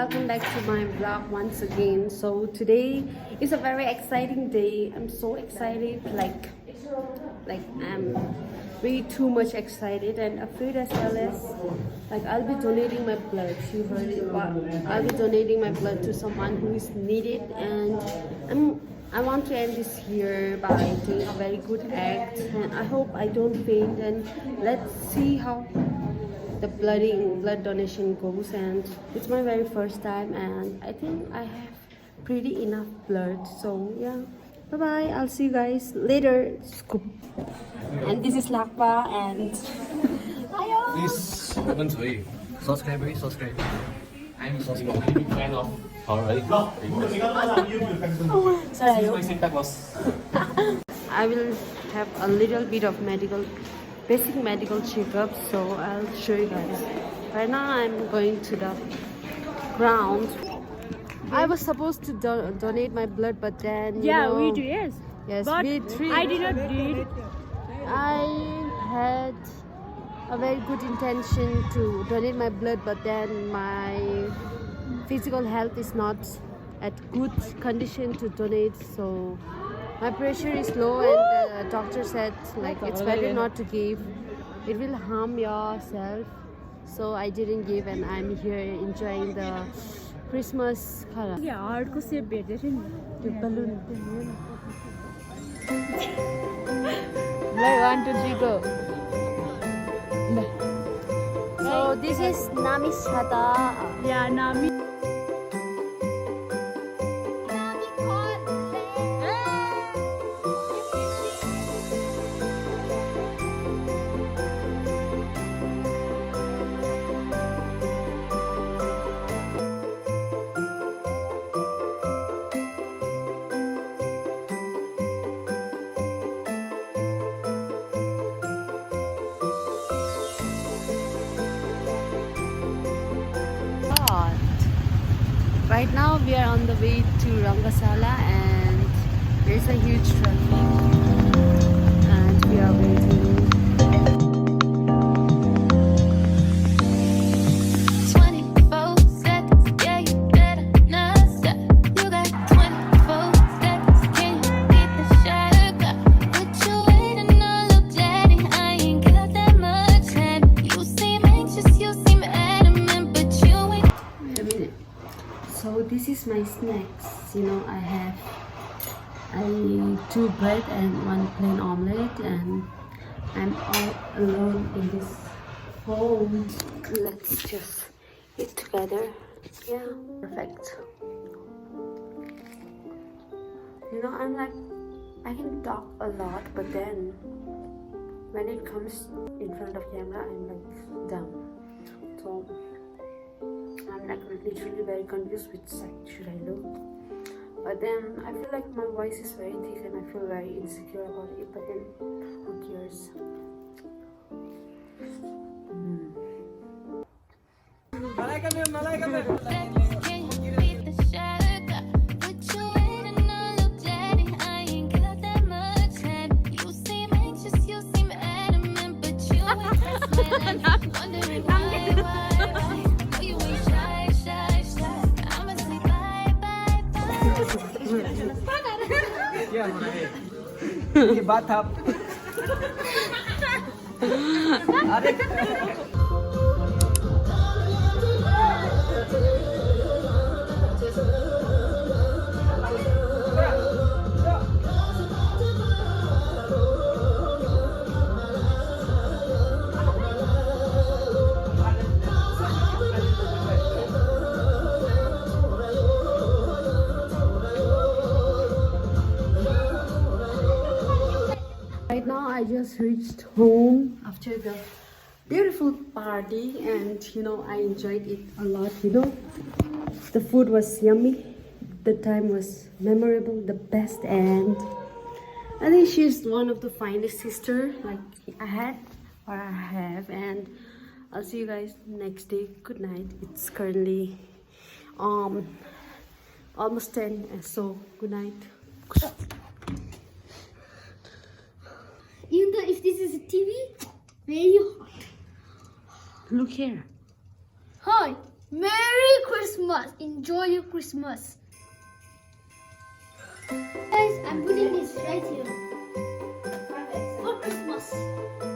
welcome back to my vlog once again. So today is a very exciting day. I'm so excited, like I'm way too much excited and afraid as well as like I'll be donating my blood. You heard it. I'll be donating my blood to someone who is needed, and I want to end this year by doing a very good act, and I hope I don't faint, and let's see how the blood donation goes. And it's my very first time, and I think I have pretty enough blood. So yeah, bye bye, I'll see you guys later. Scoop. And this is Lakpa and Please open to it. Subscribe. I'm a big fan of horror. sorry, My Santa Claus. I will have a little bit of basic medical checkup, so I'll show you guys. Right now I'm going to the ground. I was supposed to donate my blood, but then we do, yes. Yes, but we three. I did not do it. I had a very good intention to donate my blood, but then my physical health is not at good condition to donate, so my pressure is low, and the doctor said like it's better not to give, it will harm yourself. So I didn't give, and I'm here enjoying the Christmas color. Yeah, hard ko save balloon. Like 1, 2, 3, go. So this is Nami's chata. Yeah, Nami. Right now we are on the way to Rangasala, and there's a huge traffic and we are waiting. 24 seconds, yeah, you better not stop. You got 24 seconds, can you beat the shot I got? But you waiting all up, daddy, I ain't got that much time. You seem anxious, you seem adamant, but you ain't. Wait a minute. So this is my snacks. You know, I eat 2 bread and 1 plain omelette, and I'm all alone in this home. Let's just eat together. Yeah, perfect. You know, I'm like, I can talk a lot, but then when it comes in front of camera, I'm like dumb. So I'm like literally very confused which side should I look. But then I feel like my voice is very thick and I feel very insecure about it. But then who cares? Can you beat the shot I got? But you waiting all up, daddy, I ain't got that much time. You seem anxious, you seem adamant, but you ain't pressed my line. Wondering why you ain't shy. I'ma say bye. Yeah, man. ये बात आप Right now I just reached home after the beautiful party, and you know, I enjoyed it a lot. You know, the food was yummy, the time was memorable, the best, and I think she's one of the finest sister like I had or I have. And I'll see you guys next day. Good night. It's currently almost 10, so good night. Even though if this is a TV, very hot. Look here. Hi. Merry Christmas. Enjoy your Christmas. Guys, I'm putting this right here. For Christmas.